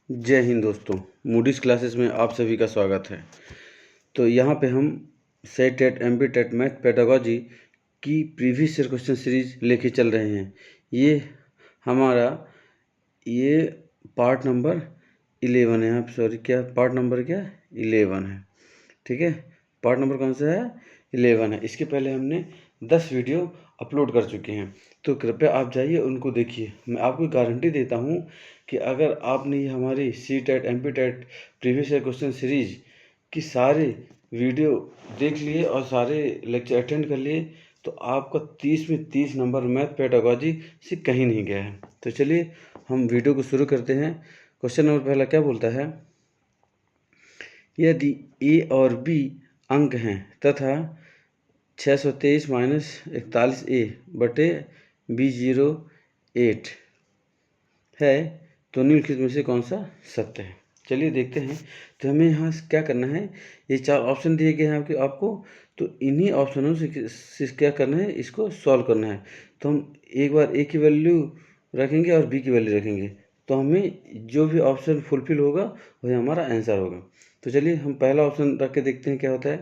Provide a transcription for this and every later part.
जय हिंद दोस्तों, Moody's classes में आप सभी का स्वागत है। तो यहाँ पे हम CTET MP TET math pedagogy की प्रीवियस ईयर क्वेश्चन सीरीज लेके चल रहे हैं। ये हमारा पार्ट नंबर 11 है। आप सॉरी, क्या पार्ट नंबर 11 है। ठीक है, पार्ट नंबर कौन सा है? 11 है। इसके पहले हमने 10 वीडियो अपलोड कर चुके हैं, तो कृपया आप जाइए उनको देखिए। मैं आपको गारंटी देता हूँ कि अगर आपने ये हमारी CTET MP TET previous year question series की सारे वीडियो देख लिए और सारे लेक्चर अटेंड कर लिए, तो आपका 30 में 30 नंबर मैथ पेडागोजी से कहीं नहीं गया है। तो चलिए हम वीडियो को शुरू करते हैं। क्वेश्चन नंबर पहला क्या बोलता है? यदि ए और बी अंक हैं तथा 623 माइनस 41 ए बटे B08 है, तो निम्नलिखित में से कौन सा सत्य है? चलिए देखते हैं। तो हमें यहाँ क्या करना है, ये 4 ऑप्शन दिए गए हैं आपको, तो इन्हीं ऑप्शनों से क्या करना है, इसको सॉल्व करना है। तो हम एक बार ए की वैल्यू रखेंगे और बी की वैल्यू रखेंगे, तो हमें जो भी ऑप्शन फुलफिल होगा वही हमारा आंसर होगा। तो चलिए हम पहला ऑप्शन रख के देखते हैं क्या होता है।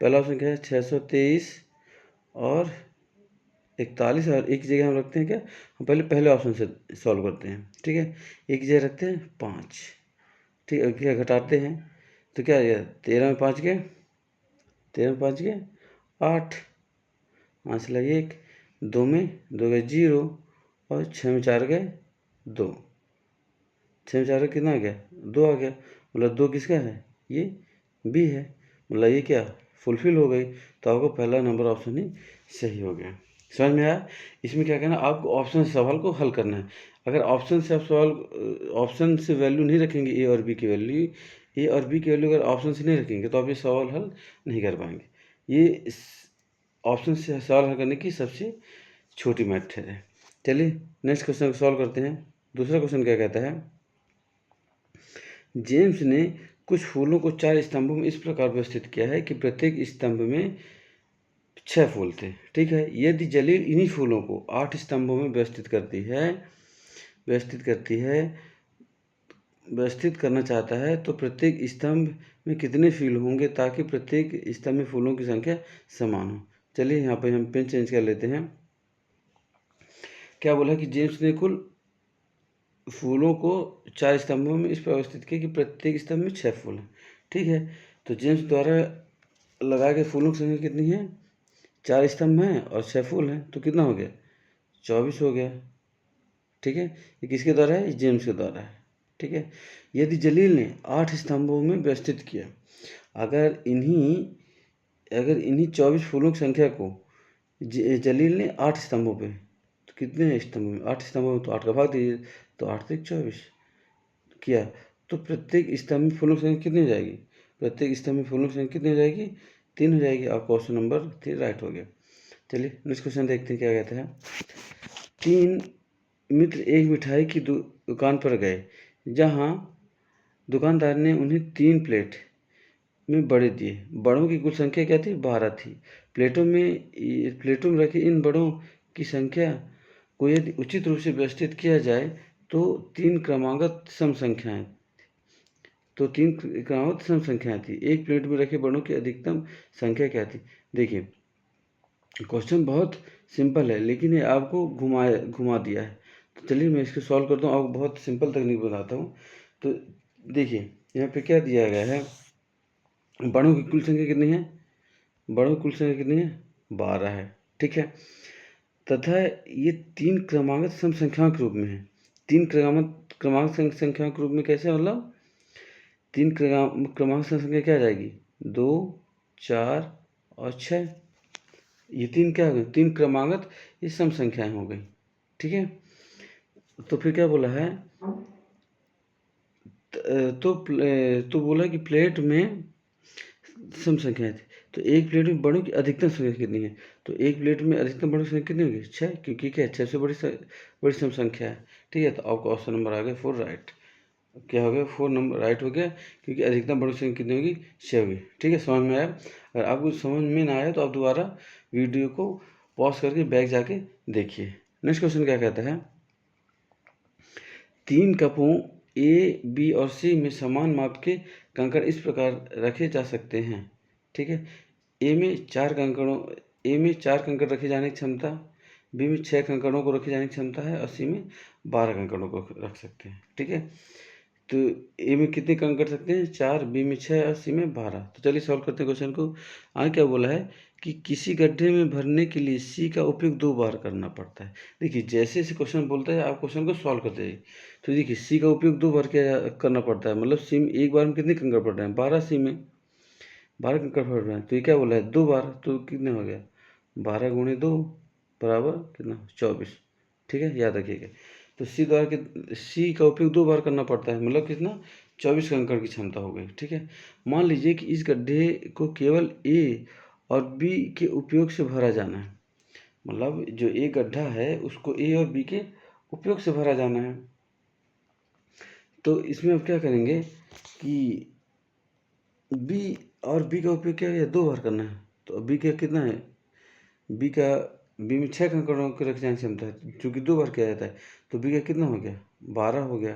पहला ऑप्शन क्या है? 623 और 41, और एक जगह हम रखते हैं क्या, हम पहले ऑप्शन से सॉल्व करते हैं। ठीक है, एक जगह रखते हैं 5। ठीक है, क्या घटाते हैं तो क्या आ गया? 13 में 5 गए, 13 में 5 गए 8, 5 लगे 1, 2 में 2 गए 0, और 6 में 4 गए 2, 6 में 4 कितना आ गया? 2 आ गया। मतलब 2 किसका है? ये बी है। मतलब ये क्या फुलफिल हो गई, तो आपको पहला नंबर ऑप्शन ही सही हो गया। समझ में आया? इसमें क्या करना, आपको ऑप्शन से सवाल को हल करना है। अगर ऑप्शन से आप ऑप्शन से वैल्यू नहीं रखेंगे, ए और बी की वैल्यू, ए और बी की वैल्यू अगर ऑप्शन से नहीं रखेंगे तो आप ये सवाल हल नहीं कर पाएंगे। ये ऑप्शन से सवाल हल करने की सबसे छोटी मेथड है। चलिए नेक्स्ट क्वेश्चन को सॉल्व करते हैं। दूसरा क्वेश्चन क्या कहता है? जेम्स ने कुछ फूलों को 4 स्तंभों में इस प्रकार व्यवस्थित किया है कि प्रत्येक स्तंभ में 6 फूल थे। ठीक है, यदि जलील इन्हीं फूलों को 8 स्तंभों में व्यवस्थित करना चाहता है, तो प्रत्येक स्तंभ में कितने फूल होंगे ताकि प्रत्येक स्तंभ में फूलों की संख्या समान हो। चलिए यहाँ पे हम पेन चेंज कर लेते हैं। क्या बोला कि जेम्स ने कुल फूलों को 4 स्तंभों में इस पर व्यवस्थित किया कि प्रत्येक स्तंभ में 6 फूल हैं। ठीक है, तो जेम्स द्वारा लगाए गए फूलों की संख्या कितनी है? 4 स्तंभ हैं और 6 फूल हैं, तो कितना हो गया? 24 हो गया। ठीक है, ये किसके द्वारा है? जेम्स के द्वारा है। ठीक है, यदि जलील ने 8 स्तंभों में व्यवस्थित किया, अगर इन्हीं 24 फूलों की संख्या को जलील ने 8 स्तंभों पे, तो कितने स्तंभों में? 8 स्तंभों में, तो 8 का भाग दीजिए, तो 8 से 24 किया, तो प्रत्येक स्तंभ में फूलों की संख्या कितनी हो जाएगी? प्रत्येक स्तंभ में फूलों की संख्या कितनी हो जाएगी? 3 हो जाएगी। आपका ऑप्शन नंबर 3 राइट हो गया। चलिए नेक्स्ट क्वेश्चन देखते हैं क्या कहता है। 3 मित्र एक मिठाई की दुकान पर गए, जहां दुकानदार ने उन्हें 3 प्लेट में बड़े दिए। बड़ों की कुल संख्या क्या थी? 12 थी। प्लेटों में रखे इन बड़ों की संख्या को यदि उचित रूप से व्यवस्थित किया जाए तो 3 क्रमागत सम संख्याएं थी। एक प्लेट में रखे बड़ों की अधिकतम संख्या क्या थी? देखिए क्वेश्चन बहुत सिंपल है, लेकिन ये आपको घुमा दिया है। तो चलिए मैं इसको सॉल्व करता हूँ, आपको बहुत सिंपल तकनीक बताता हूँ। तो देखिए यहाँ पे क्या दिया गया है, बड़ों की कुल संख्या कितनी है? 12 है। ठीक है, तथा ये 3 क्रमागत सम संख्याओं के रूप में है। 3 क्रमागत संख्याओं के रूप में कैसे? मतलब 3 क्रमागत संख्या क्या आ जाएगी? 2, 4 और 6। ये 3 क्या हो गई? 3 क्रमागत ये सम संख्याएं हो गई। ठीक है, तो फिर क्या बोला है? तो बोला कि प्लेट में सम संख्याएं थी, तो एक प्लेट में बड़ों की अधिकतम संख्या कितनी है? तो एक प्लेट में अधिकतम बड़ों की संख्या कितनी होगी? 6, क्योंकि क्या 6 से बड़ी सम संख्या है। ठीक है, तो आपका ऑप्शन नंबर आ गया 4 राइट। क्या हो गया? 4 नंबर राइट हो गया, क्योंकि अधिकतम बड़ों की संख्या कितनी होगी? 6 होगी। ठीक है, समझ में आया? अगर आपको समझ में ना आया तो आप दोबारा वीडियो को पॉज करके बैक जाके देखिए। नेक्स्ट क्वेश्चन क्या कहता है? 3 कपों ए, बी और सी में समान माप के कंकड़ इस प्रकार रखे जा सकते हैं। ठीक है, ए में 4 कंकड़ रखे जाने की क्षमता, बी में 6 कंकड़ों को रखे जाने की क्षमता है और सी में 12 कंकड़ों को रख सकते हैं। ठीक है, तो ए में कितने कंकड़ सकते हैं? 4, बी में 6 और सी में 12। तो चलिए सॉल्व करते हैं क्वेश्चन को। आगे क्या बोला है कि किसी गड्ढे में भरने के लिए सी का उपयोग 2 बार करना पड़ता है। देखिए जैसे जैसे क्वेश्चन बोलता है आप क्वेश्चन को सॉल्व करते जाइए। तो देखिए सी का उपयोग 2 बार करना पड़ता है, मतलब सी में एक बार में कितने कंकड़ पड़ रहे हैं? 12 सी में 12 कंकड़ पड़ रहे हैं। तो ये क्या बोला है? 2 बार, तो कितने हो गया? 12 गुणे 2 बराबर कितना? 24। ठीक है, याद रखिएगा। तो सी का उपयोग 2 बार करना पड़ता है, मतलब कितना? 24 कंकड़ की क्षमता हो गई। ठीक है, मान लीजिए कि इस गड्ढे को केवल ए और बी के उपयोग से भरा जाना है, मतलब जो एक गड्ढा है उसको ए और बी के उपयोग से भरा जाना है। तो इसमें अब क्या करेंगे कि बी और बी का उपयोग क्या है? 2 बार करना है। तो बी का कितना है? बी में 6 कंकड़ों की रख जाने की क्षमता है, चूँकि 2 बार किया जाता है। तो बी का कितना हो गया? 12 हो गया,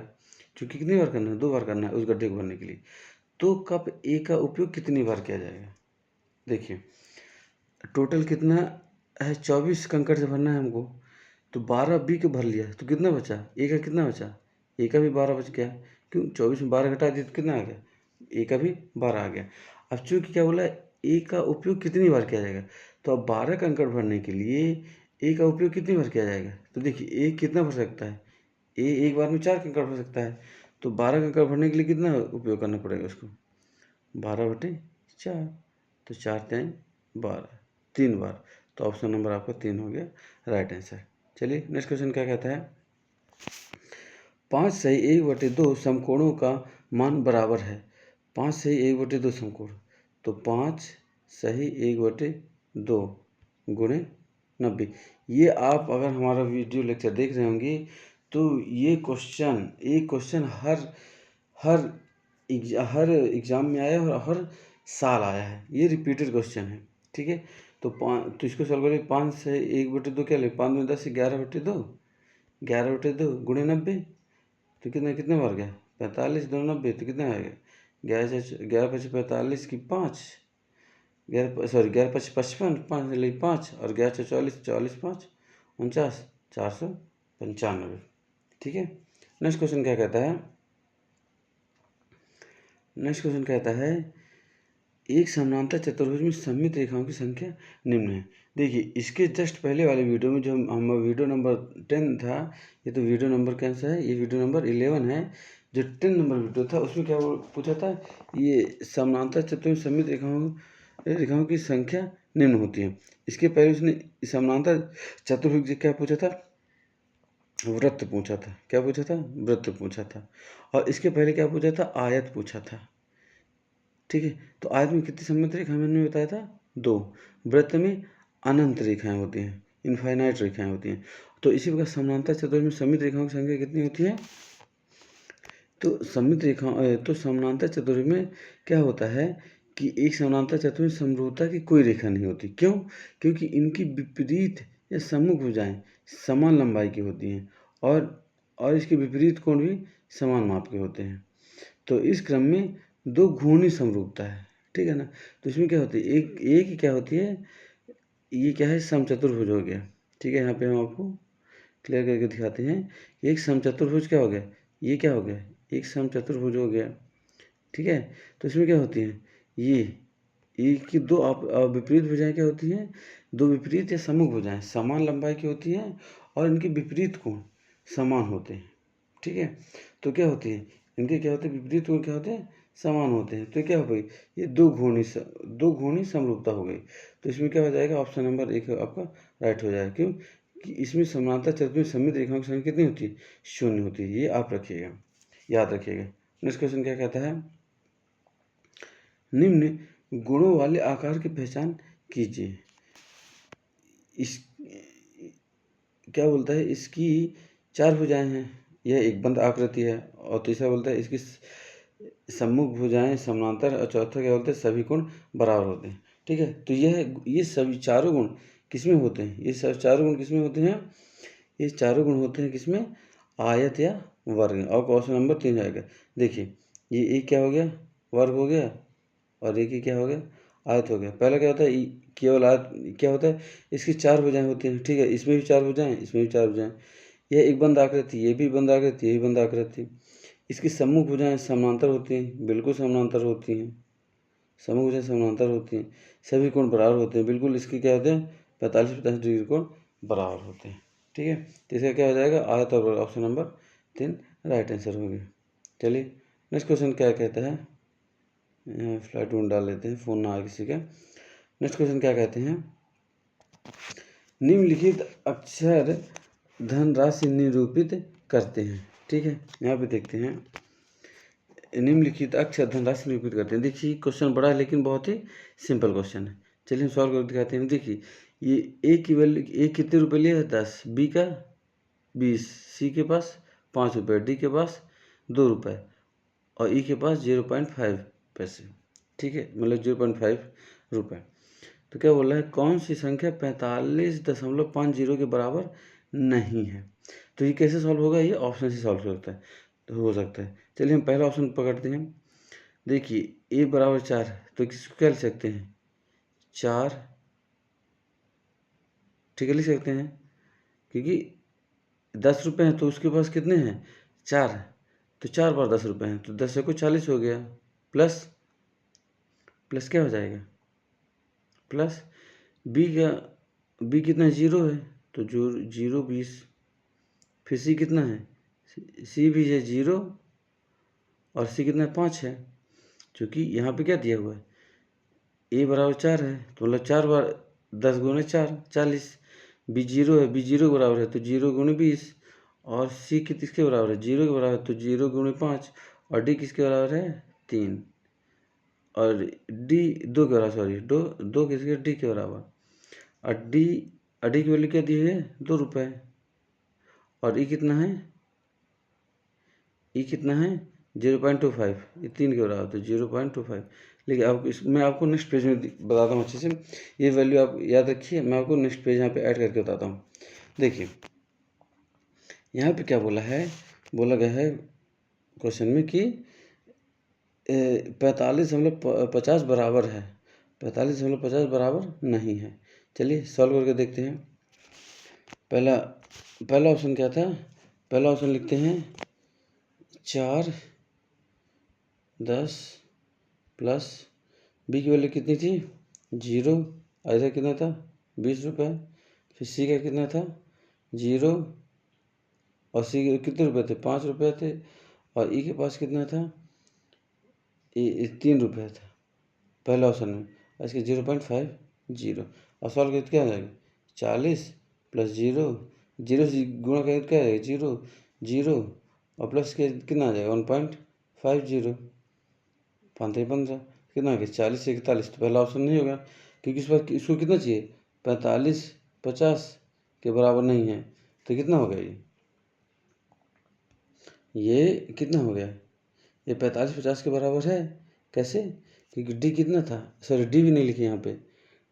चूँकि कितनी बार करना है? 2 बार करना है उस गड्ढे को भरने के लिए। तो कप ए का उपयोग कितनी बार किया जाएगा? देखिए टोटल कितना है? 24 कंकड़ से भरना है हमको। तो 12 बी को भर लिया तो कितना बचा? ए का कितना बचा? ए का भी 12 बच गया। क्यों? 24 में 12 घटा दिए तो कितना आ गया? ए का भी 12 आ गया। अब चूँकि क्या बोला है? ए का उपयोग कितनी बार किया जाएगा? तो अब 12 कंकड़ भरने के लिए ए का उपयोग कितनी बार किया जाएगा? तो देखिए ए कितना भर सकता है? ए एक बार में 4 कंकड़ भर सकता है। तो 12 कंकड़ भरने के लिए कितना उपयोग करना पड़ेगा उसको? 12/4। तो 4 तियाई 12, 3 बार। तो ऑप्शन नंबर आपका 3 हो गया राइट आंसर। चलिए नेक्स्ट क्वेश्चन क्या कहता है? 5 सही 1/2 समकोणों का मान बराबर है। 5 सही 1/2 समकोण, तो 5 सही 1/2 गुणे 90। ये आप अगर हमारा वीडियो लेक्चर देख रहे होंगे तो ये क्वेश्चन हर एग्ज़ाम में आया है और हर साल आया है। ये रिपीटेड क्वेश्चन है। ठीक है, तो इसको सॉल्व करिए। 5 से 1/2 क्या ले? 5 में 10 11/2, 11/2 गुणे 90। तो कितने बार गया? 45 2 90, तो कितना आएगा? 11 5 45 की 5, 11 5 55, 5 ले 5 और 11 44, 44 5 49, 495। ठीक है, नेक्स्ट क्वेश्चन क्या कहता है? नेक्स्ट क्वेश्चन कहता है एक समानांतर चतुर्भुज में सममित रेखाओं की संख्या निम्न है। देखिए इसके जस्ट पहले वाले वीडियो में जो हम वीडियो नंबर 10 था, ये तो वीडियो नंबर कौन सा है? ये वीडियो नंबर 11 है। जो 10 नंबर वीडियो था उसमें क्या पूछा था? ये समानांतर चतुर्भुज सममित रेखाओं की संख्या निम्न होती है। इसके पहले उसने समानांतर चतुर्भुज क्या पूछा था? वृत्त पूछा था। क्या पूछा था? वृत्त पूछा था। और इसके पहले क्या पूछा था? आयत पूछा था। ठीक है, तो आयत में कितनी सममित रेखाएं मैंने बताया था? 2। वृत्त में अनंत रेखाएं होती हैं, इनफाइनाइट रेखाएं होती हैं। तो इसी प्रकार समानांतर चतुर्भुज में सममित रेखाओं की संख्या कितनी होती है? तो समानांतर चतुर्भुज में क्या होता है कि एक समानांतर चतुर्भुज में समरूपता की कोई रेखा नहीं होती। क्यों? क्योंकि इनकी विपरीत या सम्मुख भुजाएं समान लंबाई की होती हैं और इसके विपरीत कोण भी समान माप के होते हैं। तो इस क्रम में 2 घूर्णी समरूपता है। ठीक है ना? तो इसमें क्या होती है? एक क्या होती है? ये क्या है? समचतुर्भुज हो गया। ठीक है, यहाँ पे हम आपको क्लियर करके दिखाते हैं। एक समचतुर्भुज क्या हो गया? ये क्या हो गया? एक समचतुर्भुज हो गया। ठीक है, तो इसमें क्या होती है? ये की 2 विपरीत भुजाएं क्या होती हैं? 2 विपरीत या सम्मुख भुजाएं समान लंबाई की होती हैं और इनके विपरीत कोण समान होते हैं। ठीक है, तो क्या होती है? इनके क्या होते हैं? विपरीत कोण क्या होते हैं? समान होते हैं। तो क्या हो गई? ये 2 घूर्णी समरूपता हो गई। तो इसमें क्या हो जाएगा? ऑप्शन नंबर 1 आपका राइट हो जाएगा। क्यों? कि इसमें समानांतर चतुर्भुज में सममित रेखाओं की संख्या कितनी होती है? 0 होती है। ये आप रखिएगा, याद रखिएगा। नेक्स्ट क्वेश्चन क्या कहता है? निम्न गुणों वाले आकार की पहचान कीजिए। इस क्या बोलता है? इसकी 4 भुजाएं हैं, यह एक बंद आकृति है। और तीसरा बोलता है इसकी सम्मुख भुजाएं समानांतर, और चौथा क्या बोलते हैं? सभी कोण बराबर होते हैं। ठीक है, तो ये सभी चारों गुण किसमें होते हैं? ये सब चारों गुण किसमें होते हैं? ये चारों गुण होते हैं किसमें? आयत या वर्ग। और ऑप्शन नंबर 3 आएगा। देखिए ये एक क्या हो गया, वर्ग हो गया, और एक ही क्या हो गया, आयत हो गया। पहला क्या होता है, केवल आयत क्या होता है, इसकी 4 भुजाएं होती हैं, ठीक है, इसमें भी 4 भुजाएं, इसमें भी 4 भुजाएं। यह एक बंद आकृति, ये भी बंद आकृति, ये भी बंद आकृति। इसकी सम्मुख भुजाएं समानांतर होती हैं, बिल्कुल समानांतर होती हैं, सम्मुख भुजाएं समानांतर होती हैं। सभी कोण बराबर होते हैं, बिल्कुल इसके क्या होते हैं, 45-50 डिग्री कोण बराबर होते हैं, ठीक है। तो इसका क्या हो जाएगा, आयत और वर्ग। ऑप्शन नंबर 3 राइट आंसर हो गया। चलिए नेक्स्ट क्वेश्चन क्या कहता है, फ्लाइट मोड डाल लेते हैं, फ़ोन ना आए किसी का। नेक्स्ट क्वेश्चन क्या कहते हैं, निम्नलिखित अक्षर धनराशि निरूपित करते हैं, ठीक है। यहाँ पे देखते हैं, निम्नलिखित अक्षर धनराशि निरूपित करते हैं। देखिए क्वेश्चन बड़ा है लेकिन बहुत ही सिंपल क्वेश्चन है। चलिए हम सॉल्व कर दिखाते हैं। देखिए ये ए की वैल्यू, ए कितने रुपए लिया है, 10, बी का 20, सी के पास 5 रुपये, डी के पास 2 रुपये, और ई के पास 0.5 पैसे, ठीक है, मतलब 0.5 रुपये। तो क्या बोला है, कौन सी संख्या 45.50 के बराबर नहीं है। तो ये कैसे सॉल्व होगा, ये ऑप्शन से सॉल्व होता है, तो हो सकता है। चलिए हम पहला ऑप्शन पकड़ते हैं। देखिए ए बराबर 4, तो किसको क्या लिख सकते हैं, 4, ठीक है, लिख सकते हैं, क्योंकि 10 रुपये हैं तो उसके पास कितने हैं, 4, तो 4 बार 10 रुपये हैं, तो 10 से को 40 हो गया, प्लस प्लस क्या हो जाएगा, प्लस बी का, बी कितना 0 है, तो जो 0 20, फिर सी कितना है, सी भी है 0, और सी कितना है, 5 है। क्योंकि यहाँ पे क्या दिया हुआ है, ए बराबर 4 है, तो मतलब 4 बार 10 गुणे 4, 40। बी 0 है, बी 0 के बराबर है, तो 0 गुणे 20, और सी किसके बराबर है, 0 के बराबर है, तो 0 गुणे 5, और डी किसके बराबर है, 3, और डी 2 के बराबर, सॉरी, दो किसके, डी के बराबर, और डी की वैल्यू क्या दी है, 2 रुपये, और ई कितना है, ई कितना है 0.25, ये 3 के बराबर, तो 0.25। लेकिन अब मैं आपको नेक्स्ट पेज में बताता हूँ अच्छे से, ये वैल्यू आप याद रखिए, मैं आपको नेक्स्ट पेज यहाँ पे ऐड करके बताता हूँ। देखिए यहाँ पे क्या बोला है, बोला गया है क्वेश्चन में कि 45.50 बराबर है, 45.50 बराबर नहीं है। चलिए सॉल्व करके देखते हैं। पहला ऑप्शन क्या था, पहला ऑप्शन लिखते हैं 4, 10 प्लस बी की वैल्यू कितनी थी, 0, इधर कितना था, 20 रुपये, फिर सी का कितना था, 0, और सी के कितने रुपए थे, 5 रुपये थे, और ई के पास कितना था, 3 रुपये था पहला ऑप्शन में, इसके 0.50, और सॉल्व करके क्या आ जाएगा, 40 प्लस 0, 0 से गुणा करके क्या आ जाएगा, 0 0, और प्लस के कितना आ जाएगा, 1.50, 15 कितना आ गया, 40 से 41, तो पहला ऑप्शन नहीं होगा, क्योंकि इस पर इसको कितना चाहिए, 45.50 के बराबर नहीं है, तो कितना हो गया, ये कितना हो गया, ये 45-50 के बराबर है। कैसे, क्योंकि डी कितना था, सॉरी डी भी नहीं लिखे यहाँ पे,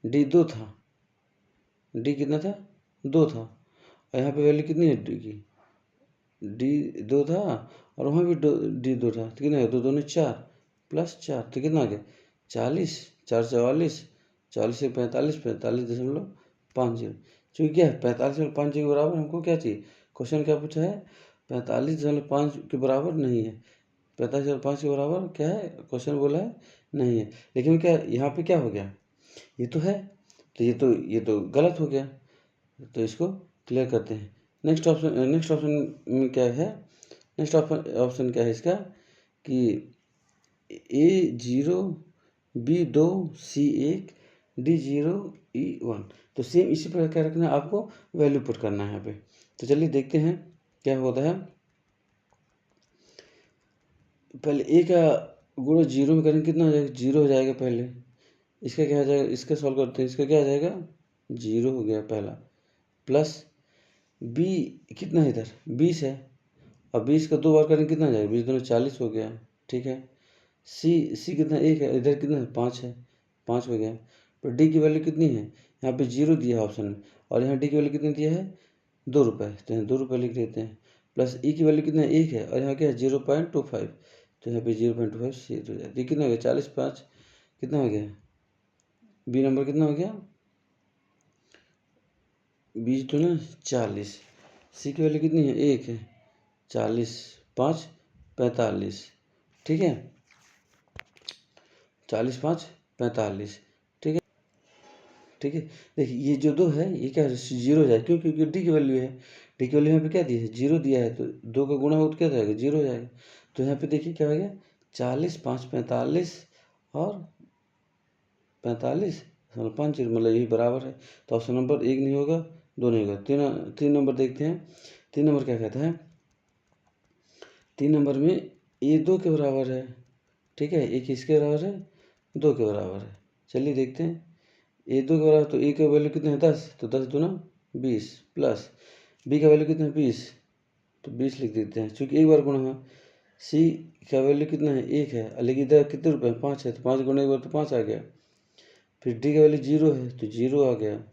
डी 2 था, डी कितना था, 2 था, और यहाँ पे वैल्यू कितनी है डी की, डी 2 था, और वहाँ भी डी 2 था, तो कितना है, 2 2 4 प्लस 4, तो कितना आ गया, 40, 4 44, 40 से 45, 45.50, चूँकि क्या है 45.50 के बराबर हमको क्या चाहिए, क्वेश्चन क्या पूछा है, 45.5 के बराबर नहीं है, 45.5 के बराबर क्या है, क्वेश्चन बोला है नहीं है। लेकिन क्या यहाँ पे क्या हो गया, ये तो है, तो ये तो गलत हो गया, तो इसको क्लियर करते हैं। नेक्स्ट ऑप्शन में क्या है, नेक्स्ट ऑप्शन क्या है इसका, कि ए 0, बी 2, सी 1, डी 0, ई 1। तो सेम इसी प्रकार क्या रखना है आपको, वैल्यू पुट करना है यहाँ पे। तो चलिए देखते हैं क्या होता है। पहले ए का गुणा 0 में करेंगे, कितना हो जाएगा, 0 हो जाएगा पहले, इसका क्या हो जाएगा, इसका सॉल्व करते हैं, इसका क्या हो जाएगा, 0 हो गया पहला, प्लस बी कितना है इधर 20 है, और 20 का 2 बार करेंगे कितना हो जाएगा, 20 दूनी 40 हो गया, ठीक है। सी कितना 1 है, इधर कितना है 5 है, 5 हो गया। तो डी की वैल्यू कितनी है, यहाँ पे 0 दिया है ऑप्शन में, और यहाँ डी की वैल्यू कितनी दिया है, 2 रुपये, तो यहाँ 2 रुपये लिख देते हैं, प्लस ई की वैल्यू कितना है 1 है, और यहाँ क्या है 0.25, तो यहाँ पे 0.25 सी हो जाए। ये कितना हो गया 40 5 कितना हो गया, बी नंबर कितना हो गया 20 तो ना 40, सी की वैल्यू कितनी है 1 है, 40 5 45, ठीक है 40 5 45, ठीक है ठीक है। देखिए ये जो 2 है ये क्या है जीरो हो जाएगा, क्यों, क्योंकि डी की वैल्यू है, डी की वैल्यू यहाँ पे क्या दी है 0 दिया है, तो 2 का गुणा हो तो क्या जाएगा 0 हो जाएगा। तो यहाँ पे देखिए क्या हो गया 40 5 45 और 45 5 मतलब यही बराबर है। तो ऑप्शन नंबर 1 नहीं होगा, 2 नहीं होगा, 3 नंबर देखते हैं। 3 नंबर क्या कहता है, 3 नंबर में ए 2 के बराबर है, ठीक है, एक इसके बराबर है 2 के बराबर है। चलिए देखते हैं, ए 2 के बराबर तो ए का वैल्यू कितना है 10, तो 10 दूना 20, प्लस बी का वैल्यू कितना है 20, तो 20 लिख देते हैं, चूँकि एक बार गुणा है। सी का वैल्यू कितना है 1 है, लेकिन इधर कितने रुपये 5 है, तो 5 गुणा एक बार तो 5 आ गया। फिर डी का वैल्यू 0 है तो 0 आ गया,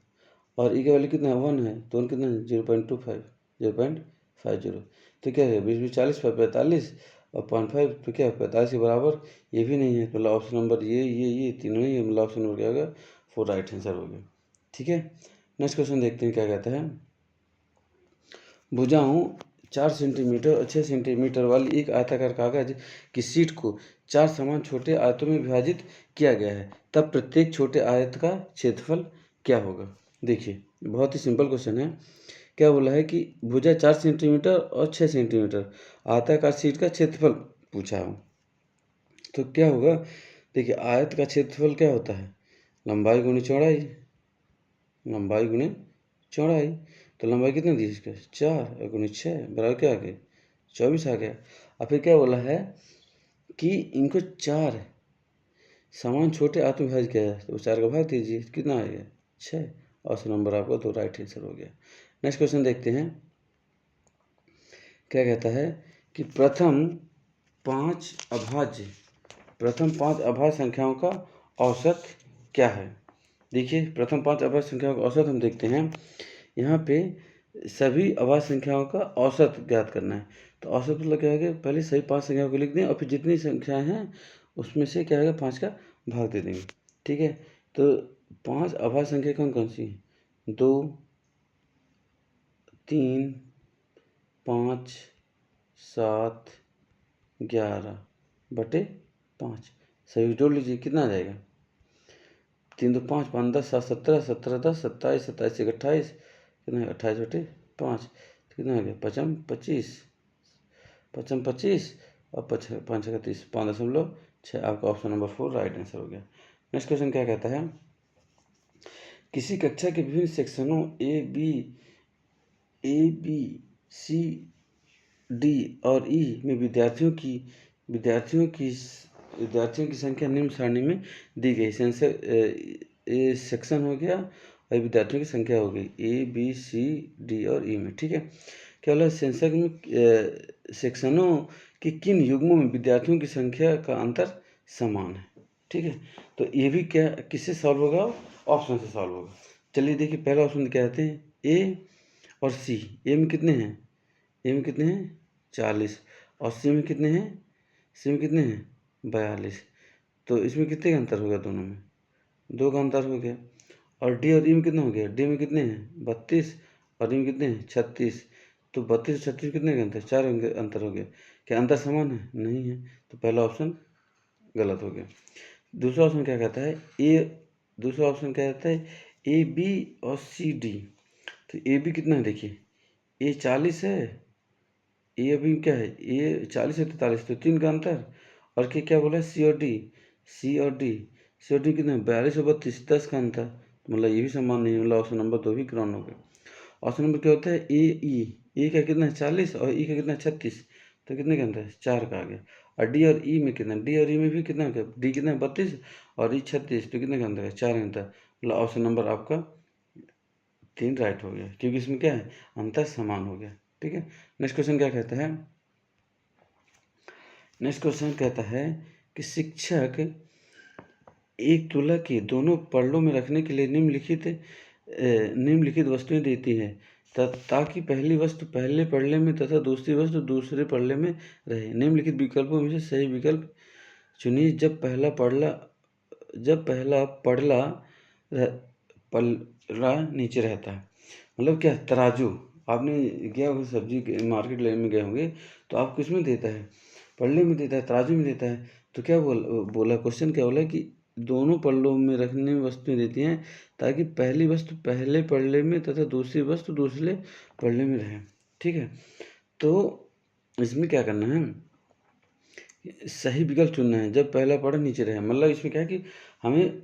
और ई का वैल्यू कितना है 1 है, तो 1 कितना है 0.25 0.50, तो क्या है 20 40 45 और 0.5, तो क्या है 45 के बराबर, ये भी नहीं है, मतलब ऑप्शन नंबर ये तीनों ही है, मतलब ऑप्शन नंबर क्या होगा 4 राइट आंसर हो गया, ठीक है। नेक्स्ट क्वेश्चन देखते हैं क्या कहता है, भुजाओं 4 सेंटीमीटर और 6 सेंटीमीटर वाली एक आयताकार कागज की शीट को 4 समान छोटे आयतों में विभाजित किया गया है, तब प्रत्येक छोटे आयत का क्षेत्रफल क्या होगा। देखिए बहुत ही सिंपल क्वेश्चन है, क्या बोला है कि भुजा 4 सेंटीमीटर और 6 सेंटीमीटर आयताकार शीट का क्षेत्रफल पूछा है। तो क्या होगा, देखिए आयत का क्षेत्रफल क्या होता है, लंबाई गुणी चौड़ाई, लंबाई गुणे चौड़ाई, तो लंबाई कितना दी इसका 4 गुणे 6 बराबर क्या आ गया 24 आ गया। और फिर क्या बोला है कि इनको 4 समान छोटे आयतों में विभाजित किया है, तो 4 का भाग दीजिए कितना आ गया 6, ऑप्शन नंबर आपका तो राइट आंसर हो गया। नेक्स्ट क्वेश्चन देखते हैं, क्या कहता है कि प्रथम 5 अभाज्य संख्याओं का औसत क्या है। देखिए प्रथम 5 अभाज्य संख्याओं का औसत हम देखते हैं, यहाँ पे सभी अभाज्य संख्याओं का औसत ज्ञात करना है। तो औसत मतलब क्या है, पहले सभी 5 संख्याओं को लिख दें और फिर जितनी संख्याएं हैं उसमें से क्या है 5 का भाग दे देंगे, ठीक है। तो 5 अभाज्य संख्या कौन कौन सी हैं, 2 3 5 7 11/5, सभी जोड़ लीजिए कितना आ जाएगा, 3 2 5 5 10 7 17 17 10 27 27 से 28 कितना 28/5, कितना आ गया 5 25 5 25 और 5 5 30 5.6, आपका ऑप्शन नंबर 4 राइट आंसर हो गया। नेक्स्ट क्वेश्चन क्या कहता है, किसी कक्षा के विभिन्न सेक्शनों ए बी सी डी और ई में विद्यार्थियों की संख्या निम्न सारणी में दी गई। ए सेक्शन हो गया और विद्यार्थियों की संख्या हो गई ए बी सी डी और ई में, ठीक है। क्या बोला सेंसर में सेक्शनों के किन युग्मों में विद्यार्थियों की संख्या का अंतर समान है, ठीक है। तो ये भी क्या किससे सॉल्व होगा, ऑप्शन से सॉल्व होगा। चलिए देखिए पहला ऑप्शन क्या कहते हैं, ए और सी, ए में कितने हैं 40 और सी में कितने हैं 42, तो इसमें कितने का अंतर हो गया, दोनों में 2 का अंतर हो गया। और डी और ई में कितना हो गया, डी में कितने हैं 32 और ई में कितने हैं 36, तो 32 और 36 कितने का अंतर 4 अंतर हो गया। क्या अंतर समान है, नहीं है, तो पहला ऑप्शन गलत हो गया। दूसरा ऑप्शन क्या कहता है, दूसरा ऑप्शन क्या कहता है ए बी और सी डी, तो ए बी कितना है देखिए, ए 40 है, ए अभी क्या है ए 40 है 43, तो 3 का अंतर, और क्या बोला है सी और डी कितना है 42 और 32 10 का अंतर, मतलब ये भी समान नहीं, मतलब ऑप्शन नंबर 2 भी ग्राउंड हो गया। ऑप्शन नंबर क्या होता है ए का कितना है 40 और ई का कितना है 36, तो कितने का अंतर है 4 का आ गया। और डी और ई में कितना, डी और ई में भी कितना हो गया, डी कितना है 32 और ई 36, तो कितने का अंतर है 4 का अंतर, मतलब ऑप्शन नंबर आपका 3 राइट हो गया, क्योंकि इसमें क्या है अंतर समान हो गया, ठीक है। नेक्स्ट क्वेश्चन क्या कहता है, नेक्स्ट क्वेश्चन कहता है कि शिक्षक एक तुला के दोनों पल्लों में रखने के लिए निम्नलिखित वस्तुएं देती हैं, ताकि पहली वस्तु पहले पढ़ने में तथा दूसरी वस्तु दूसरे पढ़ने में रहे। निम्नलिखित विकल्पों में से सही विकल्प चुनिए। जब पहला पल्ला नीचे रहता है, मतलब क्या, तराजू। आपने गया होगा सब्जी के मार्केट लेने में गए होंगे, तो आप किस में देता है, पल्ले में देता है, तराजू में देता है। तो क्या बोला क्वेश्चन क्या बोला कि दोनों पल्लों में रखने में वस्तुएं देती हैं ताकि पहली वस्तु पहले पल्ले में तथा दूसरी वस्तु दूसरे पल्ले में रहे। ठीक है, तो इसमें क्या करना है, सही विकल्प चुनना है। जब पहला पड़ा नीचे रहे, मतलब इसमें क्या है कि हमें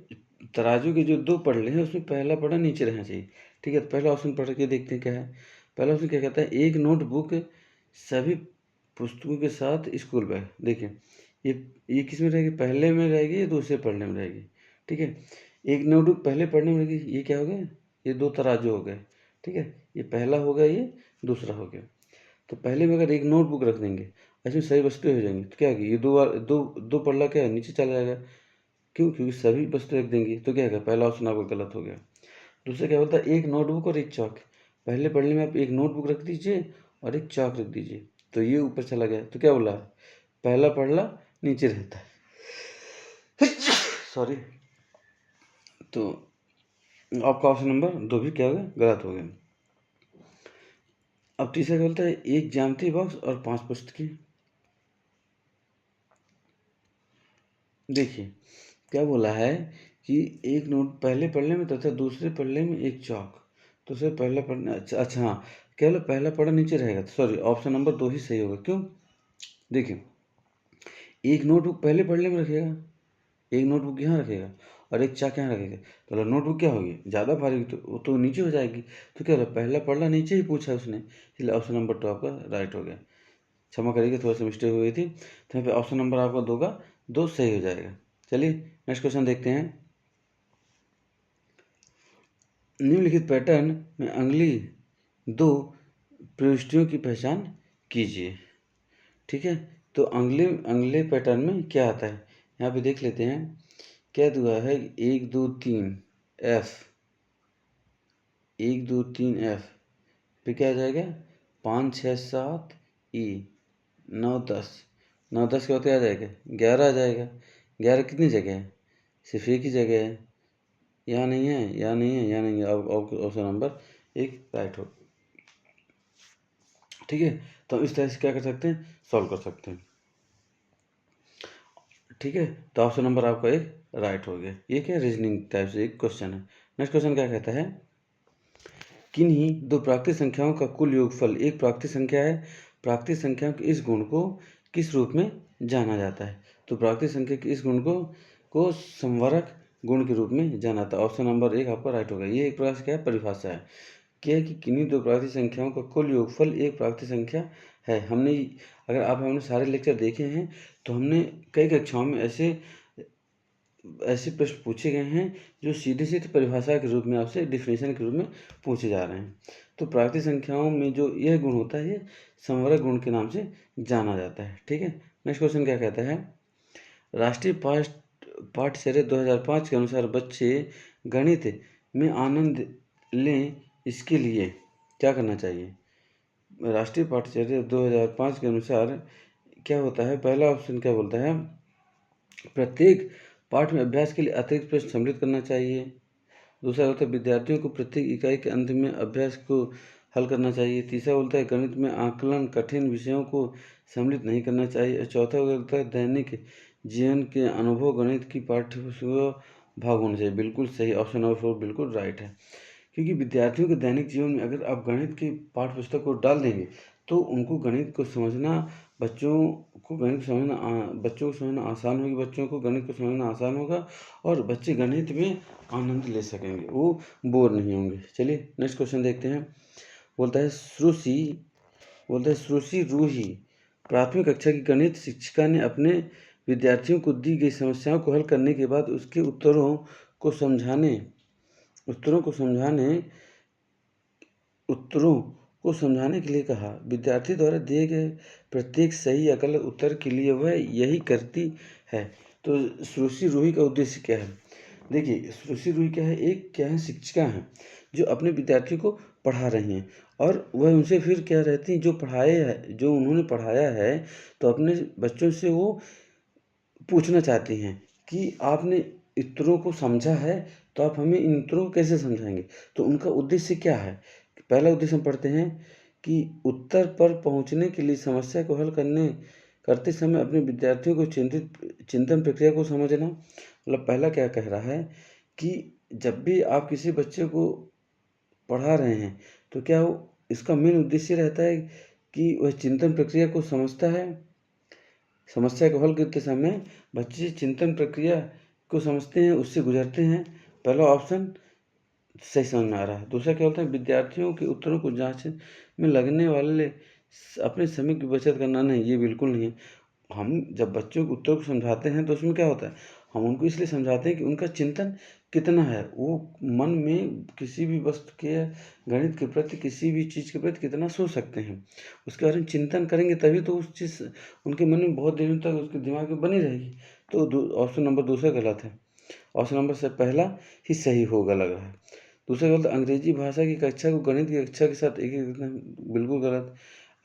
तराजू के जो 2 पल्ले हैं उसमें पहला पड़ा नीचे रहना चाहिए। ठीक है, तो पहला ऑप्शन पढ़ के देखते हैं क्या है। पहला ऑप्शन क्या कहता है, एक नोटबुक सभी पुस्तकों के साथ स्कूल बैग। देखिए ये किस में रहेगी, पहले में रहेगी या दूसरे पढ़ने में रहेगी। ठीक है, एक नोटबुक पहले पढ़ने में रहेगी, ये क्या हो गया, ये 2 तराजू हो गए। ठीक है, ये पहला हो गया, ये दूसरा हो गया। तो पहले में अगर एक नोटबुक रख देंगे, इसमें सही वस्तुएं हो जाएंगी, तो क्या होगी, ये 2 बार 2 पल्ला क्या है, नीचे चला जाएगा। क्यों, क्योंकि सभी वस्तुएं रख देंगी। तो क्या होगा, पहला ऑप्शन आपका गलत हो गया। दूसरा क्या बोलता है, एक नोटबुक और एक चौक। पहले पढ़ने में आप एक नोटबुक रख दीजिए और एक चौक रख दीजिए, तो ये ऊपर चला गया। तो क्या बोला, पहला पढ़ला नीचे रहता है। सॉरी। तो आपका ऑप्शन नंबर 2 भी क्या हो गया, गलत हो गया। अब तीसरा क्या बोलता है, एक ज्यामिति बॉक्स और 5 पुस्तकें। देखिए क्या बोला है कि एक नोट पहले पढ़ने में तथा दूसरे पढ़ने में एक चौक। तो सर पहला पढ़ना, अच्छा हाँ, क्या बोला, पहला पढ़ा नीचे रहेगा। तो सॉरी, ऑप्शन नंबर 2 ही सही होगा। क्यों, देखिए एक नोटबुक पहले पढ़ने में रखेगा, एक नोटबुक यहाँ रखेगा और एक चाक यहाँ रखेगा, तो नोटबुक क्या होगी, ज़्यादा भारी, तो वो तो नीचे हो जाएगी। तो क्या होगा, पहला पढ़ना नीचे ही पूछा उसने, इसलिए ऑप्शन नंबर 2 आपका राइट हो गया। क्षमा करिएगा, थोड़ा सा मिस्टेक हो गई थी। तो यहाँ पे ऑप्शन नंबर आपका 2 सही हो जाएगा। चलिए नेक्स्ट क्वेश्चन देखते हैं। निम्नलिखित पैटर्न में अगली 2 प्रविष्टियों की पहचान कीजिए। ठीक है, तो अगले पैटर्न में क्या आता है, यहाँ पे देख लेते हैं। क्या दुआ है, 1 2 3 F, 1 2 3 F फिर क्या आ जाएगा, 5 6 7 E, 9 10, 9 10 के बाद क्या आ जाएगा, 11 आ जाएगा। 11 कितनी जगह है, सिर्फ एक ही जगह है, यहाँ नहीं है, यहाँ नहीं है, यहाँ नहीं है। अब ऑप्शन नंबर 1 राइट हो। ठीक है, तो हम इस तरह से क्या कर सकते हैं, सॉल्व कर सकते हैं। ठीक है, तो ऑप्शन नंबर आपका 1 राइट हो गया। ये क्या रीजनिंग टाइप से एक क्वेश्चन है। नेक्स्ट क्वेश्चन क्या कहता है, किन्हीं 2 प्राकृतिक संख्याओं का कुल योगफल एक प्राकृतिक संख्या है, प्राकृतिक संख्याओं के इस गुण को किस रूप में जाना जाता है। तो प्राकृतिक संख्या के इस गुण को संवरक गुण के रूप में जाना जाता है। ऑप्शन नंबर 1 आपका राइट होगा। ये एक प्रकार से क्या है, परिभाषा है, क्या है कि किन्हीं 2 प्राकृतिक संख्याओं का कुल योगफल एक प्राकृतिक संख्या है। हमने सारे लेक्चर देखे हैं, तो हमने कई कक्षाओं में ऐसे प्रश्न पूछे गए हैं जो सीधे सीधे परिभाषा के रूप में आपसे डिफिनेशन के रूप में पूछे जा रहे हैं। तो प्राकृतिक संख्याओं में जो यह गुण होता है, ये संवरक गुण के नाम से जाना जाता है। ठीक है, नेक्स्ट क्वेश्चन क्या कहता है, राष्ट्रीय पाठ्यचर्या 2005 के अनुसार बच्चे गणित में आनंद लें, इसके लिए क्या करना चाहिए। राष्ट्रीय पाठ्यचर्या 2005 के अनुसार क्या होता है, पहला ऑप्शन क्या बोलता है, प्रत्येक पाठ में अभ्यास के लिए अतिरिक्त प्रश्न सम्मिलित करना चाहिए। दूसरा होता है विद्यार्थियों को प्रत्येक इकाई के अंत में अभ्यास को हल करना चाहिए। तीसरा बोलता है गणित में आकलन कठिन विषयों को सम्मिलित नहीं करना चाहिए। चौथा बोलता है दैनिक जीवन के अनुभव गणित की पाठ्यपुस्तकों भाग होना चाहिए। बिल्कुल सही, ऑप्शन नंबर 4 बिल्कुल राइट है। क्योंकि विद्यार्थियों के दैनिक जीवन में अगर आप गणित की पाठ्य पुस्तक को डाल देंगे, तो उनको गणित को समझना, बच्चों को समझना आसान होगी, बच्चों को गणित को समझना आसान होगा और बच्चे गणित में आनंद ले सकेंगे, वो बोर नहीं होंगे। चलिए नेक्स्ट क्वेश्चन देखते हैं। बोलता है श्रुषि रूही प्राथमिक कक्षा की गणित शिक्षिका ने अपने विद्यार्थियों को दी गई समस्याओं को हल करने के बाद उसके उत्तरों को समझाने के लिए कहा। विद्यार्थी द्वारा दिए गए प्रत्येक सही या गलत उत्तर के लिए वह यही करती है। तो श्रुषि रूही का उद्देश्य क्या है, देखिए श्रुषि रूही क्या है, शिक्षिका है जो अपने विद्यार्थियों को पढ़ा रही हैं और वह उनसे फिर क्या रहती हैं, जो उन्होंने पढ़ाया है, तो अपने बच्चों से वो पूछना चाहती हैं कि आपने उत्तरों को समझा है, तो आप हमें इन उत्तरों को कैसे समझाएँगे? तो उनका उद्देश्य क्या है? पहला उद्देश्य हम पढ़ते हैं कि उत्तर पर पहुँचने के लिए समस्या को हल करते समय अपने विद्यार्थियों को चिंतन प्रक्रिया को समझना। मतलब पहला क्या कह रहा है कि जब भी आप किसी बच्चे को पढ़ा रहे हैं, तो क्या वो इसका मेन उद्देश्य रहता है कि वह चिंतन प्रक्रिया को समझता है? समस्या को हल करते समय बच्चे चिंतन प्रक्रिया को समझते हैं, उससे गुजरते हैं। पहला ऑप्शन सही समझ में आ रहा है। दूसरा क्या होता है, विद्यार्थियों के उत्तरों को जाँचने में लगने वाले अपने समय की बचत करना। नहीं, ये बिल्कुल नहीं है। हम जब बच्चों को उत्तर को समझाते हैं तो उसमें क्या होता है, हम उनको इसलिए समझाते हैं कि उनका चिंतन कितना है, वो मन में किसी भी वस्तु के, गणित के प्रति, किसी भी चीज़ के प्रति कितना सोच सकते हैं। उसके बारे में चिंतन करेंगे तभी तो उस चीज़ उनके मन में बहुत दिनों तक उसके दिमाग में बनी रहेगी। तो ऑप्शन नंबर दूसरा गलत है। ऑप्शन नंबर से पहला ही सही होगा लग रहा है। दूसरा गलत, अंग्रेजी भाषा की कक्षा को गणित की कक्षा के साथ एकीकृत करना, बिल्कुल गलत।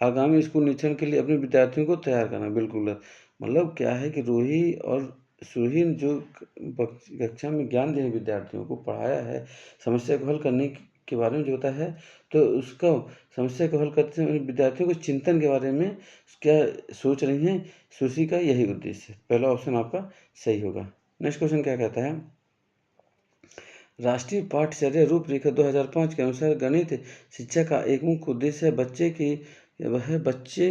आगामी स्कूल निरीक्षण के लिए अपने विद्यार्थियों को तैयार करना, बिल्कुल गलत। मतलब क्या है कि रूही और सुहीन जो कक्षा में ज्ञान दिए विद्यार्थियों को पढ़ाया है, समस्या को हल करने के बारे में जो होता है, तो उसका समस्या को हल करते समय विद्यार्थियों को चिंतन के बारे में क्या सोच रही हैं, सुशी का यही उद्देश्य है। पहला ऑप्शन आपका सही होगा। नेक्स्ट क्वेश्चन क्या कहता है, राष्ट्रीय पाठ्यचर्या रूपरेखा 2005 के अनुसार गणित शिक्षा का एक मुख्य उद्देश्य है बच्चे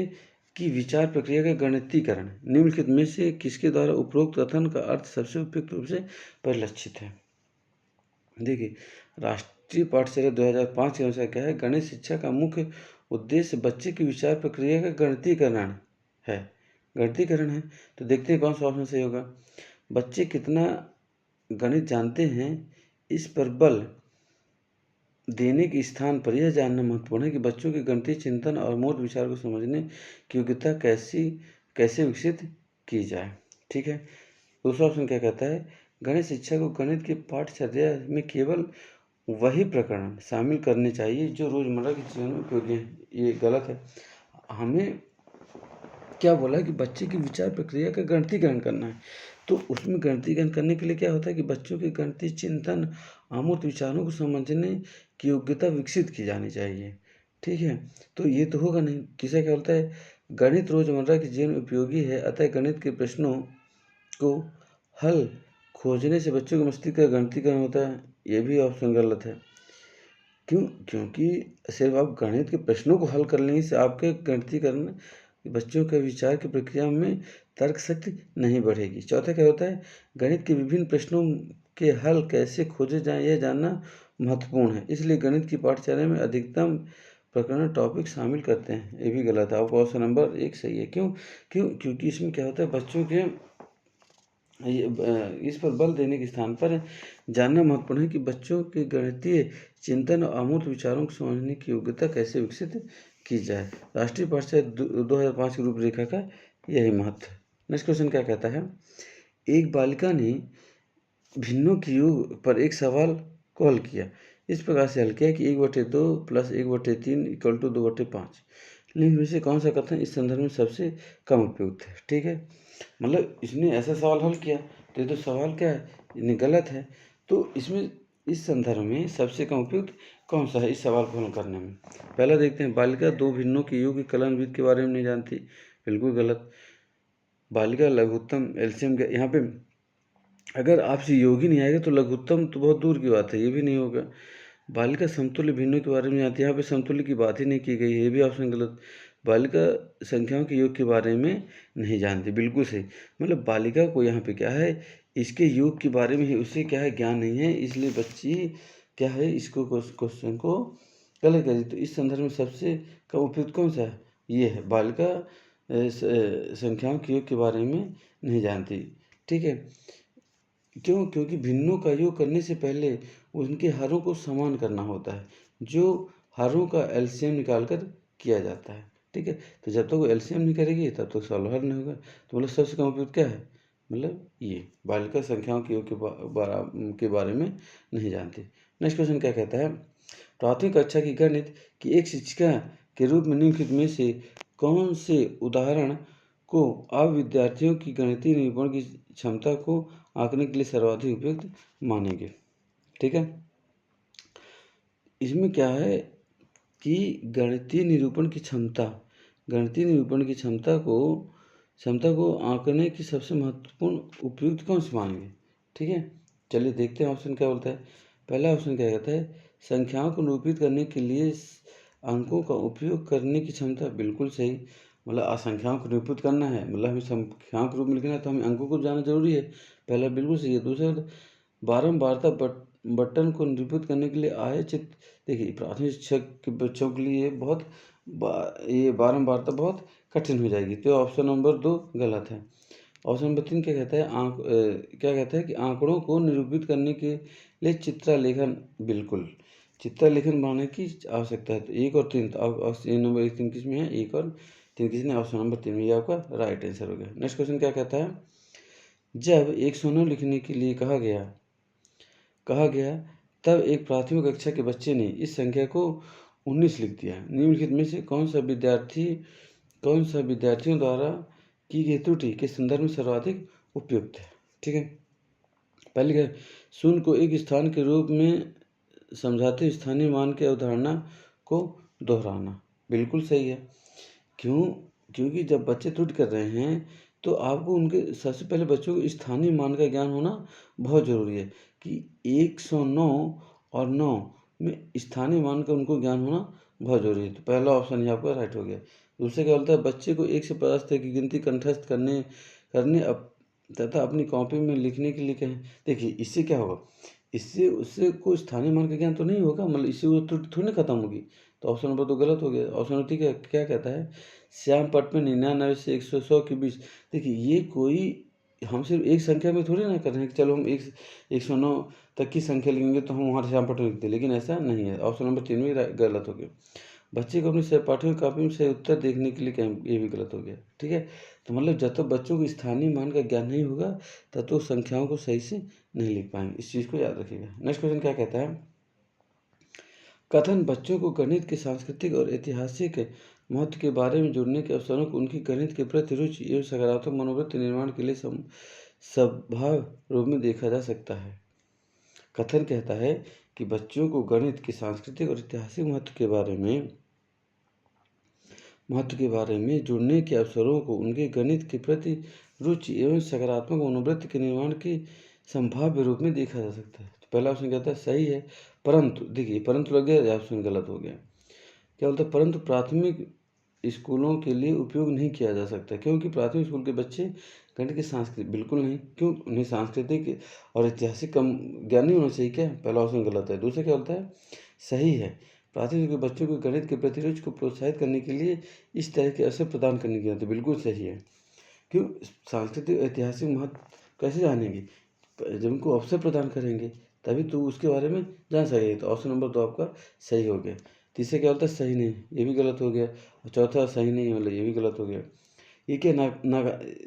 की विचार प्रक्रिया का गणितीकरण। निम्नलिखित में से किसके द्वारा उपरोक्त कथन का अर्थ सबसे उपयुक्त रूप से परिलक्षित है? देखिए, राष्ट्रीय पाठ्यचर्या 2005 के अनुसार क्या है, गणित शिक्षा का मुख्य उद्देश्य बच्चे की विचार प्रक्रिया का गणितीकरण है। गणितीकरण है, तो देखते हैं कौन सा ऑप्शन सही होगा। बच्चे कितना गणित जानते हैं, इस पर बल देने के स्थान पर यह जानना महत्वपूर्ण है कि बच्चों के गणितीय चिंतन और मूल विचार को समझने की योग्यता कैसे विकसित की जाए। ठीक है। दूसरा ऑप्शन क्या कहता है, गणित शिक्षा को गणित की पाठ्यचर्या में केवल वही प्रकरण शामिल करने चाहिए जो रोजमर्रा के जीवन में उपयोगी हैं। ये गलत है। हमें क्या बोला है कि बच्चे की विचार प्रक्रिया का गणितीकरण करना है। तो उसमें गणितीकरण करने के लिए क्या होता है कि बच्चों के गणितीय चिंतन, अमूर्त विचारों को समझने की योग्यता विकसित की जानी चाहिए। ठीक है, तो ये तो होगा नहीं। तीसरा क्या बोलता है, गणित रोजमर्रा के जीवन में उपयोगी है, अतः गणित के प्रश्नों को हल खोजने से बच्चों के मस्तिष्क का गणितीकरण होता है। ये भी ऑप्शन गलत है। क्यों? क्योंकि सिर्फ आप गणित के प्रश्नों को हल कर लेने से आपके गणितीकरण, बच्चों के विचार की प्रक्रिया में तर्क शक्ति नहीं बढ़ेगी। चौथा क्या होता है, गणित के विभिन्न प्रश्नों के हल कैसे खोजे जाएं यह जानना महत्वपूर्ण है, इसलिए गणित की पाठ्यचर्या में अधिकतम प्रकरण टॉपिक शामिल करते हैं। ये भी गलत है। आपका ऑप्शन नंबर 1 सही है। क्योंकि इसमें क्या होता है, बच्चों के इस पर बल देने के स्थान पर जानना महत्वपूर्ण है कि बच्चों के गणितीय चिंतन और अमूर्त विचारों को समझने की योग्यता कैसे विकसित की जाए। राष्ट्रीय पाठ्यचर्या 2005 की रूपरेखा का यही महत्व है। नेक्स्ट क्वेश्चन क्या कहता है, एक बालिका ने भिन्नों के योग पर एक सवाल को हल किया। इस प्रकार से हल किया कि 1/2 + 1/3 = 2/5। निम्न में से कौन सा कथन इस संदर्भ में सबसे कम उपयुक्त है? ठीक है, मतलब इसने ऐसा सवाल हल किया, तो ये तो सवाल क्या है, ये गलत है। तो इसमें इस संदर्भ में सबसे कम उपयुक्त कौन सा है इस सवाल को हल करने में? पहला देखते हैं, बालिका दो भिन्नों के योग के कलनविद के बारे में नहीं जानती, बिल्कुल गलत। बालिका लघुत्तम एलसीएम के, यहाँ पे अगर आपसे योग ही नहीं आएगा तो लघुत्तम तो बहुत दूर की बात है, ये भी नहीं होगा। बालिका समतुल्य भिन्नों के बारे में जानती है, यहाँ पे समतुल्य की बात ही नहीं की गई है, ये भी ऑप्शन गलत। बालिका संख्याओं के योग के बारे में नहीं जानती, बिल्कुल सही। मतलब बालिका को यहाँ पे क्या है, इसके योग के बारे में ही उसे क्या है, ज्ञान नहीं है, इसलिए बच्ची क्या है, इसको क्वेश्चन को गलत कर दी। तो इस संदर्भ में सबसे का उपयुक्त कौन सा है, ये है, बालिका संख्याओं के योग के बारे में नहीं जानती। ठीक है, क्यों? क्योंकि भिन्नों का योग करने से पहले उनके हरों को समान करना होता है, जो हरों का एलसीएम निकाल कर किया जाता है। ठीक है, तो जब तक वो एलसीएम नहीं करेगी तब तक सॉल्व हल नहीं होगा। तो मतलब सबसे कम उपयुक्त क्या है, मतलब ये बालिका संख्याओं के योग के बारे में नहीं जानती। नेक्स्ट क्वेश्चन क्या कहता है, प्राथमिक कक्षा की गणित की एक शिक्षिका के रूप में निम्नलिखित में से कौन से उदाहरण को आप विद्यार्थियों की गणितीय निरूपण की क्षमता को आंकने के लिए सर्वाधिक उपयुक्त मानेंगे? ठीक है, इसमें क्या है कि गणितीय निरूपण की क्षमता को आंकने की सबसे महत्वपूर्ण उपयुक्त कौन से मानेंगे? ठीक है, चलिए देखते हैं ऑप्शन क्या बोलता है। पहला ऑप्शन क्या कहता है, संख्याओं को निरूपित करने के लिए अंकों का उपयोग करने की क्षमता। बिल्कुल सही, मतलब संख्याओं को निरूपित करना है, मतलब हमें संख्याओं के रूप में लिखना है तो हमें अंकों को जानना जरूरी है। पहला बिल्कुल सही है। दूसरा, बारंबारता बटन को निरूपित करने के लिए आए चित्र। देखिए, प्राथमिक शिक्षक के बच्चों के लिए बहुत ये बारंबारता बहुत कठिन हो जाएगी, तो ऑप्शन नंबर 2 गलत है। ऑप्शन नंबर 3 क्या कहता है, क्या कहता है कि आंकड़ों को निरूपित करने के लिए चित्रालेखन। बिल्कुल, चित्रालेखन बनाने की आवश्यकता है। तो 1 और 3, तो ये नंबर 1 3 किस में है, 1 और 3 किसने, ऑप्शन नंबर 3 में, ये आपका राइट आंसर हो गया। नेक्स्ट क्वेश्चन क्या कहता है, जब 109 लिखने के लिए कहा गया तब एक प्राथमिक कक्षा के बच्चे ने इस संख्या को 19 लिख दिया। निम्नलिखित में से कौन सा विद्यार्थियों द्वारा की गई त्रुटि के संदर्भ में सर्वाधिक उपयुक्त है? ठीक है, पहले क्या, शून्य को एक स्थान के रूप में समझाते स्थानीय मान की अवधारणा को दोहराना। बिल्कुल सही है। क्योंकि जब बच्चे त्रुटि कर रहे हैं तो आपको उनके सबसे पहले बच्चों को स्थानीय मान का ज्ञान होना बहुत ज़रूरी है कि 109 और 9 में स्थानीय मान का उनको ज्ञान होना बहुत ज़रूरी है। तो पहला ऑप्शन ही आपका राइट हो गया। दूसरे क्या बोलता है, बच्चे को 1 से 50 तक की गिनती कंठस्थ करने तथा अपनी कॉपी में लिखने के लिए कहें। देखिए, इससे क्या होगा, इससे उससे कोई स्थानीय मान का ज्ञान तो नहीं होगा, मतलब इससे वो त्रुटि थोड़ी ना खत्म होगी। तो ऑप्शन नंबर 2 गलत हो गया। ऑप्शन नंबर 3 क्या कहता है, श्याम पट में 99 से 100 के बीच। देखिए, ये कोई हम सिर्फ एक संख्या में थोड़ी ना कर रहे हैं कि चलो हम 109 तक की संख्या लिखेंगे तो हम वहाँ श्याम पट में लिखते हैं, लेकिन ऐसा नहीं है। ऑप्शन नंबर 3 में गलत हो गया। बच्चे को अपनी सहपाठियों की कॉपी में सही उत्तर देखने के लिए कहें, ये भी गलत हो गया। ठीक है, तो मतलब जब तक बच्चों को स्थानीय मान का ज्ञान नहीं होगा तब तो संख्याओं को सही से नहीं लिख पाएंगे। इस चीज़ को याद रखिएगा। नेक्स्ट क्वेश्चन क्या कहता है, कथन बच्चों को गणित के सांस्कृतिक और ऐतिहासिक महत्व के बारे में जुड़ने के अवसरों को उनकी गणित के प्रति रुचि एवं सकारात्मक मनोवृत्ति निर्माण के लिए स्वभाव रूप में देखा जा सकता है। कथन कहता है कि बच्चों को गणित के सांस्कृतिक और ऐतिहासिक महत्व के बारे में जुड़ने के अवसरों को उनके गणित के प्रति रुचि एवं सकारात्मक मनोवृत्ति के निर्माण के संभाव्य रूप में देखा जा सकता है। तो पहला ऑप्शन कहता है सही है, परंतु देखिए, परंतु लग गया, ऑप्शन गलत हो गया। क्या बोलता है, परंतु प्राथमिक स्कूलों के लिए उपयोग नहीं किया जा सकता, क्योंकि प्राथमिक स्कूल के बच्चे गणित के सांस्कृतिक, बिल्कुल नहीं, क्यों, उन्हें सांस्कृतिक और ऐतिहासिक कम ज्ञान नहीं होना चाहिए क्या? पहला ऑप्शन गलत है। दूसरा क्या बोलता है, सही है, प्राथमिक स्कूल के बच्चों को गणित के प्रति रुचि को प्रोत्साहित करने के लिए इस तरह के अवसर प्रदान करने की जरूरत है। बिल्कुल सही है। क्यों, सांस्कृतिक ऐतिहासिक महत्व कैसे जानेंगे, जब उनको अवसर प्रदान करेंगे तभी तो उसके बारे में जान सकेंगे। तो ऑप्शन नंबर 2 आपका सही हो गया। तीसरा क्या बोलता है, सही नहीं, ये भी गलत हो गया। और चौथा सही नहीं है, मतलब ये भी गलत हो गया। ये क्या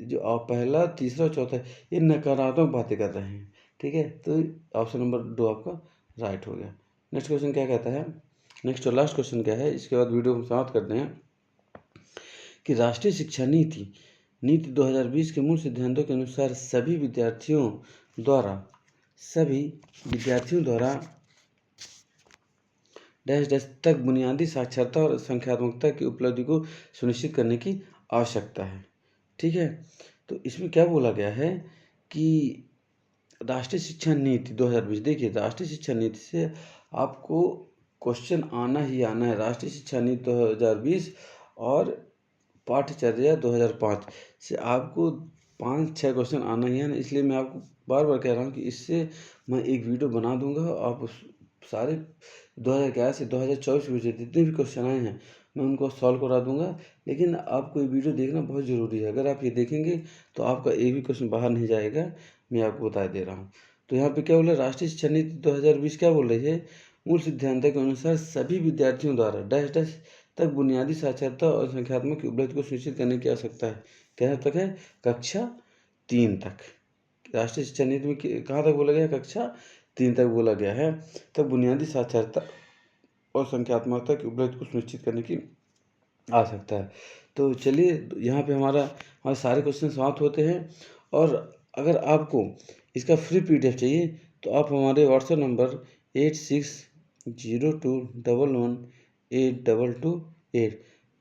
जो आप पहला, तीसरा और चौथा ये नकारात्मक बातें कर रहे हैं। ठीक है, तो ऑप्शन नंबर 2 आपका राइट हो गया। नेक्स्ट क्वेश्चन क्या कहता है, नेक्स्ट और लास्ट क्वेश्चन क्या है, इसके बाद वीडियो हम समाप्त करते हैं कि राष्ट्रीय शिक्षा नीति 2020 के मूल सिद्धांतों के अनुसार सभी विद्यार्थियों द्वारा डैश डैश तक बुनियादी साक्षरता और संख्यात्मकता की उपलब्धि को सुनिश्चित करने की आवश्यकता है। ठीक है, तो इसमें क्या बोला गया है कि राष्ट्रीय शिक्षा नीति 2020, देखिए राष्ट्रीय शिक्षा नीति से आपको क्वेश्चन आना ही आना है। राष्ट्रीय शिक्षा नीति 2020 और पाठ्यचर्या 2005 से आपको 5-6 क्वेश्चन आना ही है। इसलिए मैं आपको बार बार कह रहा हूँ कि इससे मैं एक वीडियो बना दूंगा, आप उस सारे 2011 से 2024 में जितने भी क्वेश्चन आए हैं मैं उनको सॉल्व करा दूंगा। लेकिन आपको ये वीडियो देखना बहुत ज़रूरी है, अगर आप ये देखेंगे तो आपका एक भी क्वेश्चन बाहर नहीं जाएगा, मैं आपको बता दे रहा हूँ। तो यहाँ पे क्या बोला, राष्ट्रीय शिक्षा नीति 2020 क्या बोल रही है, मूल सिद्धांतों के अनुसार सभी विद्यार्थियों द्वारा डैश डैश तक बुनियादी साक्षरता और संख्यात्मक की उपलब्धि को सुनिश्चित करने की आवश्यकता है। क्या तक है, कक्षा 3 तक। राष्ट्रीय शिक्षा नीति में कहाँ तक बोला गया, कक्षा 3 तक बोला गया है। तब बुनियादी साक्षरता और संख्यात्मकता की उपलब्धि को सुनिश्चित करने की आवश्यकता है। तो चलिए यहाँ पे हमारे सारे क्वेश्चन समाप्त होते हैं। और अगर आपको इसका फ्री पीडीएफ चाहिए तो आप हमारे व्हाट्सएप नंबर 8602118228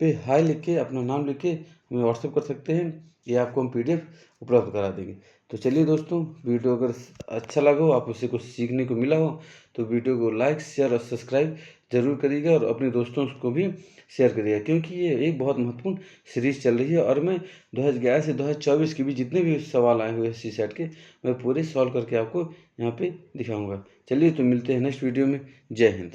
पे हाय लिख के अपना नाम लिख के हमें व्हाट्सएप कर सकते हैं। ये आपको हम पीडीएफ उपलब्ध करा देंगे। तो चलिए दोस्तों, वीडियो अगर अच्छा लगा हो, आप उससे कुछ सीखने को मिला हो, तो वीडियो को लाइक, शेयर और सब्सक्राइब ज़रूर करिएगा और अपने दोस्तों को भी शेयर करिएगा, क्योंकि ये एक बहुत महत्वपूर्ण सीरीज़ चल रही है। और मैं 2011 से 2024 के भी जितने भी सवाल आए हुए हैं सीसैट के, मैं पूरे सॉल्व करके आपको यहाँ पे दिखाऊंगा। चलिए तो मिलते हैं नेक्स्ट वीडियो में। जय हिंद।